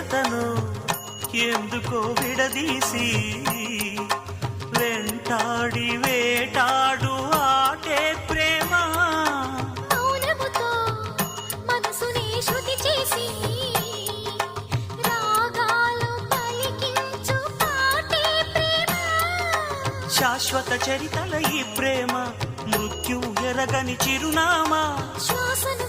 జతను ఎందుకో విడదీసి వెంటాడి వేటాడు ఆటే ప్రేమ. మౌనముతో మనసుని శృతి చేసి రాగాలు పలికించు పాటే ప్రేమ. శాశ్వత చరితల ఈ ప్రేమ మృత్యు ఎరగని చిరునామా. శ్వాసను